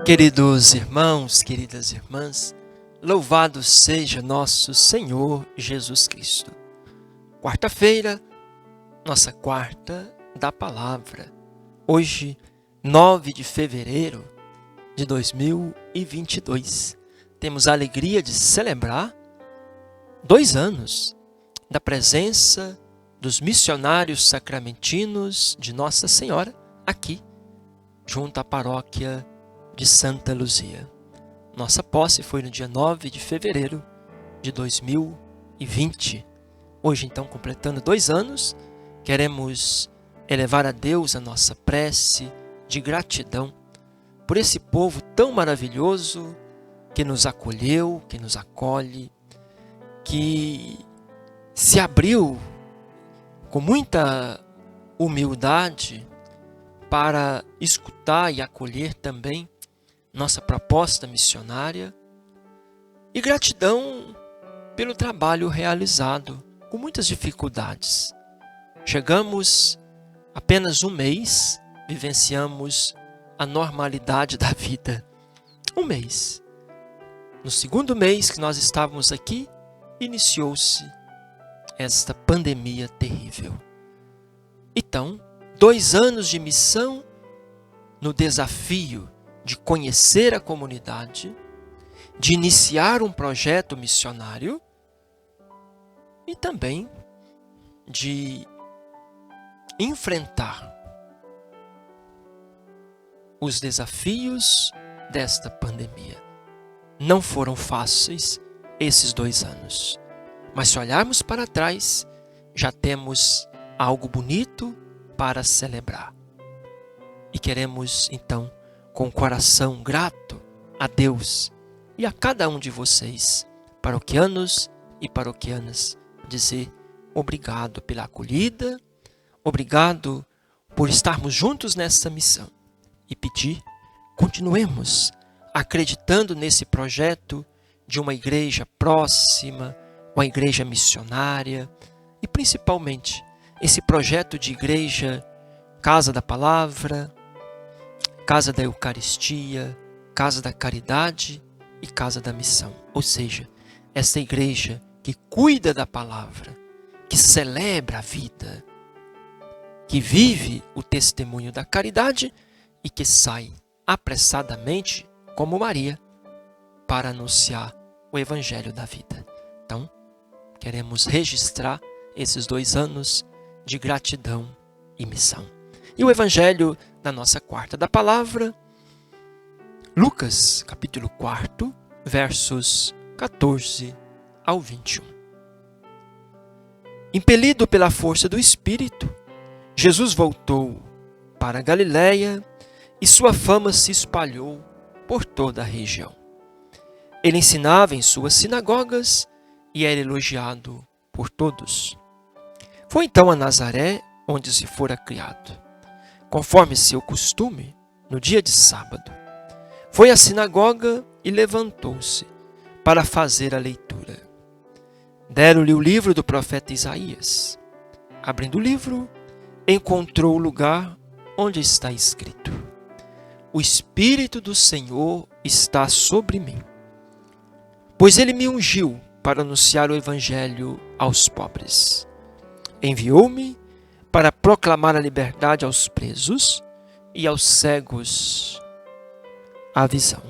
Queridos irmãos, queridas irmãs, louvado seja nosso Senhor Jesus Cristo. Quarta-feira, nossa quarta da palavra. Hoje, 9 de fevereiro de 2022. Temos a alegria de celebrar 2 anos da presença dos missionários sacramentinos de Nossa Senhora aqui, junto à paróquia de Santa Luzia. Nossa posse foi no dia 9 de fevereiro de 2020. Hoje, então, completando 2 anos, queremos elevar a Deus a nossa prece de gratidão por esse povo tão maravilhoso que nos acolheu, que nos acolhe, que se abriu com muita humildade para escutar e acolher também nossa proposta missionária, e gratidão pelo trabalho realizado com muitas dificuldades. Chegamos apenas 1 mês, vivenciamos a normalidade da vida. 1 mês. No 2º mês que nós estávamos aqui, iniciou-se esta pandemia terrível. Então, 2 anos de missão no desafio de conhecer a comunidade, de iniciar um projeto missionário e também de enfrentar os desafios desta pandemia. Não foram fáceis esses 2 anos, mas se olharmos para trás, já temos algo bonito para celebrar. E queremos, então, com o coração grato a Deus e a cada um de vocês, paroquianos e paroquianas, dizer obrigado pela acolhida, obrigado por estarmos juntos nessa missão e pedir, continuemos acreditando nesse projeto de uma igreja próxima, uma igreja missionária e principalmente esse projeto de igreja Casa da Palavra, Casa da Eucaristia, Casa da Caridade e Casa da Missão. Ou seja, essa igreja que cuida da palavra, que celebra a vida, que vive o testemunho da caridade e que sai apressadamente, como Maria, para anunciar o Evangelho da vida. Então, queremos registrar esses 2 anos de gratidão e missão. E o Evangelho da nossa quarta da palavra, Lucas, capítulo 4, versos 14 ao 21. Impelido pela força do Espírito, Jesus voltou para a Galiléia e sua fama se espalhou por toda a região. Ele ensinava em suas sinagogas e era elogiado por todos. Foi então a Nazaré, onde se fora criado. Conforme seu costume, no dia de sábado, foi à sinagoga e levantou-se para fazer a leitura. Deram-lhe o livro do profeta Isaías. Abrindo o livro, encontrou o lugar onde está escrito: O Espírito do Senhor está sobre mim, pois ele me ungiu para anunciar o Evangelho aos pobres. Enviou-me para proclamar a liberdade aos presos e aos cegos a visão,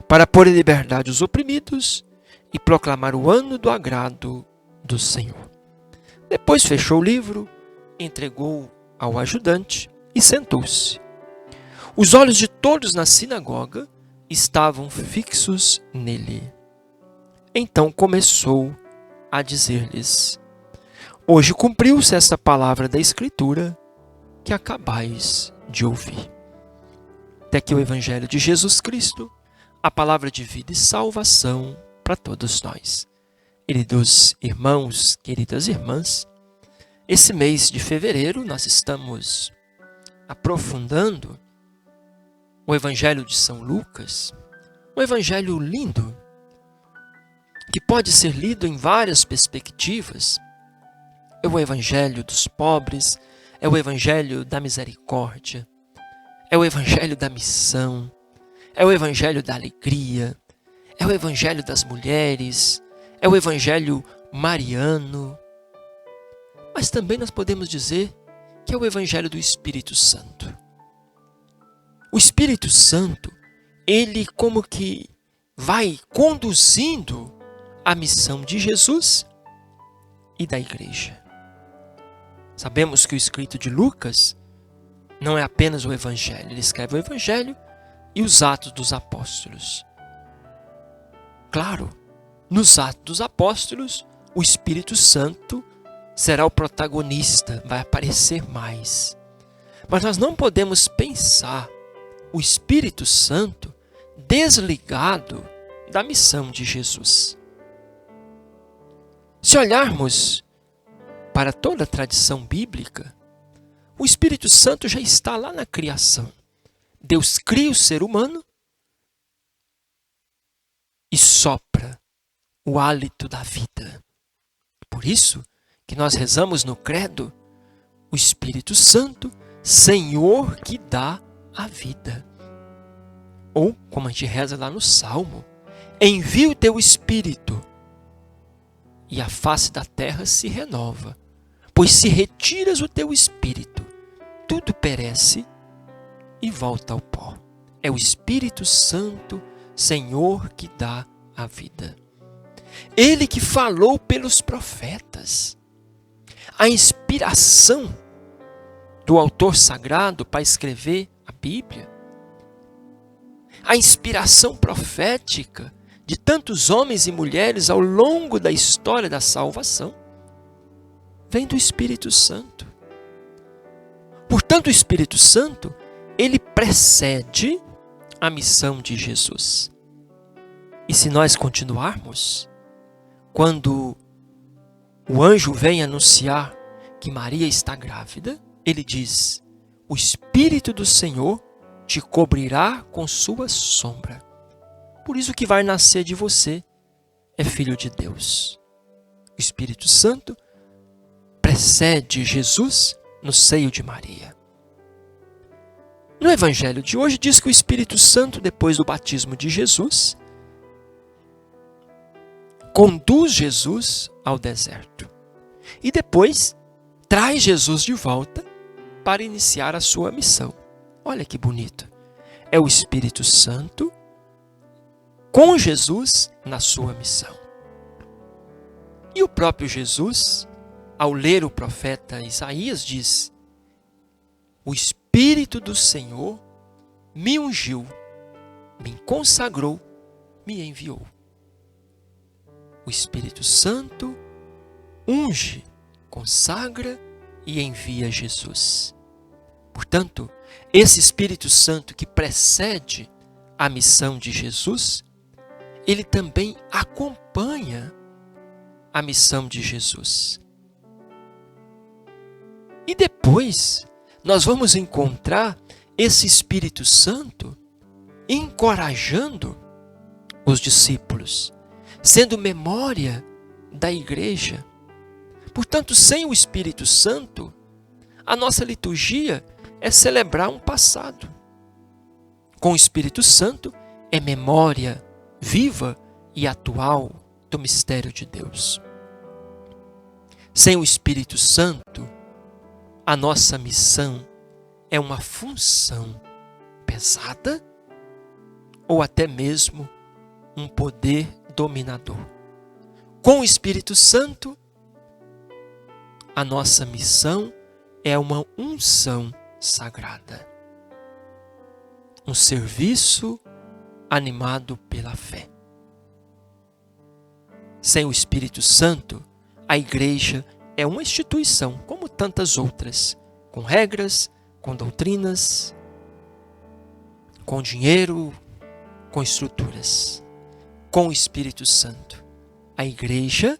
para pôr em liberdade os oprimidos e proclamar o ano do agrado do Senhor. Depois fechou o livro, entregou ao ajudante e sentou-se. Os olhos de todos na sinagoga estavam fixos nele. Então começou a dizer-lhes: Hoje cumpriu-se esta palavra da Escritura que acabais de ouvir. Até aqui o Evangelho de Jesus Cristo, a palavra de vida e salvação para todos nós. Queridos irmãos, queridas irmãs, esse mês de fevereiro nós estamos aprofundando o Evangelho de São Lucas, um evangelho lindo, que pode ser lido em várias perspectivas. É o evangelho dos pobres, é o evangelho da misericórdia, é o evangelho da missão, é o evangelho da alegria, é o evangelho das mulheres, é o evangelho mariano. Mas também nós podemos dizer que é o evangelho do Espírito Santo. O Espírito Santo, ele como que vai conduzindo a missão de Jesus e da igreja. Sabemos que o escrito de Lucas não é apenas o evangelho, ele escreve o evangelho e os Atos dos Apóstolos. Claro, nos Atos dos Apóstolos, o Espírito Santo será o protagonista, vai aparecer mais. Mas nós não podemos pensar o Espírito Santo desligado da missão de Jesus. Se olharmos para toda a tradição bíblica, o Espírito Santo já está lá na criação. Deus cria o ser humano e sopra o hálito da vida. Por isso que nós rezamos no credo, o Espírito Santo, Senhor que dá a vida. Ou, como a gente reza lá no Salmo, envia o teu Espírito e a face da terra se renova. Pois se retiras o teu Espírito, tudo perece e volta ao pó. É o Espírito Santo, Senhor que dá a vida. Ele que falou pelos profetas. A inspiração do autor sagrado para escrever a Bíblia, a inspiração profética de tantos homens e mulheres ao longo da história da salvação, vem do Espírito Santo. Portanto, o Espírito Santo, ele precede a missão de Jesus. E se nós continuarmos, quando o anjo vem anunciar que Maria está grávida, ele diz: o Espírito do Senhor te cobrirá com sua sombra. Por isso que vai nascer de você é filho de Deus. O Espírito Santo precede Jesus no seio de Maria. No Evangelho de hoje diz que o Espírito Santo, depois do batismo de Jesus, conduz Jesus ao deserto. E depois traz Jesus de volta para iniciar a sua missão. Olha que bonito. É o Espírito Santo com Jesus na sua missão. E o próprio Jesus, ao ler o profeta Isaías, diz: o Espírito do Senhor me ungiu, me consagrou, me enviou. O Espírito Santo unge, consagra e envia Jesus. Portanto, esse Espírito Santo que precede a missão de Jesus, ele também acompanha a missão de Jesus. E depois, nós vamos encontrar esse Espírito Santo encorajando os discípulos, sendo memória da igreja. Portanto, sem o Espírito Santo, a nossa liturgia é celebrar um passado. Com o Espírito Santo, é memória viva e atual do mistério de Deus. Sem o Espírito Santo, a nossa missão é uma função pesada ou até mesmo um poder dominador. Com o Espírito Santo, a nossa missão é uma unção sagrada. Um serviço animado pela fé. Sem o Espírito Santo, a igreja é uma instituição, como tantas outras, com regras, com doutrinas, com dinheiro, com estruturas. Com o Espírito Santo, a igreja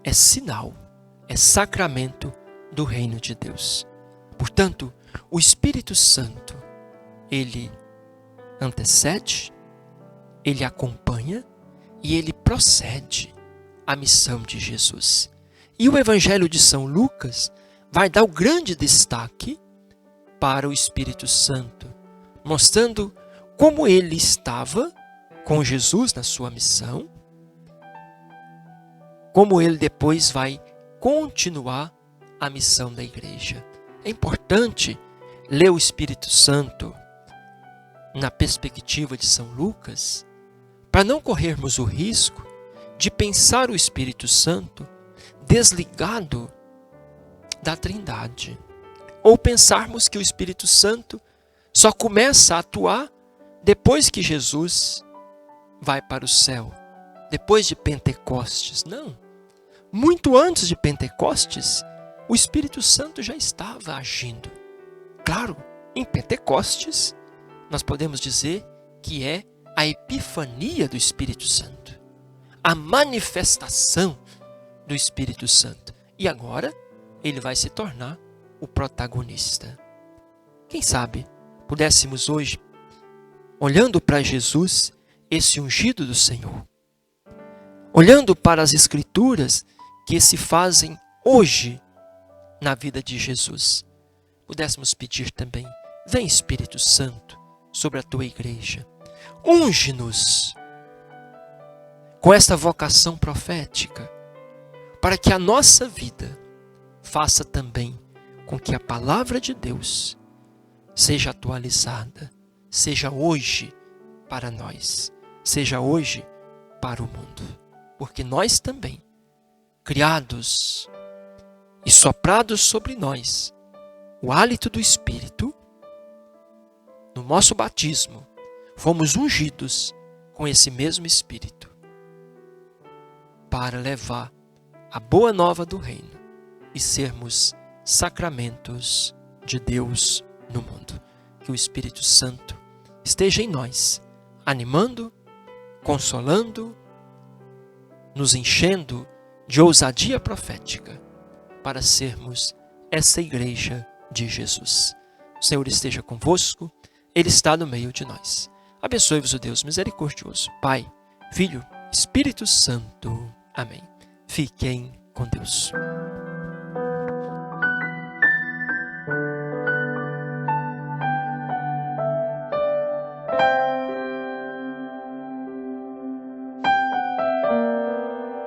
é sinal, é sacramento do reino de Deus. Portanto, o Espírito Santo, ele antecede, ele acompanha e ele procede à missão de Jesus. E o Evangelho de São Lucas vai dar o grande destaque para o Espírito Santo, mostrando como ele estava com Jesus na sua missão, como ele depois vai continuar a missão da igreja. É importante ler o Espírito Santo na perspectiva de São Lucas, para não corrermos o risco de pensar o Espírito Santo desligado da Trindade, ou pensarmos que o Espírito Santo só começa a atuar depois que Jesus vai para o céu, depois de Pentecostes. Não. Muito antes de Pentecostes, o Espírito Santo já estava agindo. Claro, em Pentecostes, nós podemos dizer que é a epifania do Espírito Santo, a manifestação do Espírito Santo. E agora, ele vai se tornar o protagonista. Quem sabe, pudéssemos hoje, olhando para Jesus, esse ungido do Senhor, olhando para as Escrituras que se fazem hoje na vida de Jesus, pudéssemos pedir também: vem Espírito Santo sobre a tua igreja, unge-nos com esta vocação profética, para que a nossa vida faça também com que a palavra de Deus seja atualizada, seja hoje para nós, seja hoje para o mundo. Porque nós também, criados e soprados sobre nós o hálito do Espírito, no nosso batismo, fomos ungidos com esse mesmo Espírito para levar a boa nova do reino e sermos sacramentos de Deus no mundo. Que o Espírito Santo esteja em nós, animando, consolando, nos enchendo de ousadia profética para sermos essa igreja de Jesus. O Senhor esteja convosco, Ele está no meio de nós. Abençoe-vos o Deus misericordioso, Pai, Filho, Espírito Santo. Amém. Fiquem com Deus.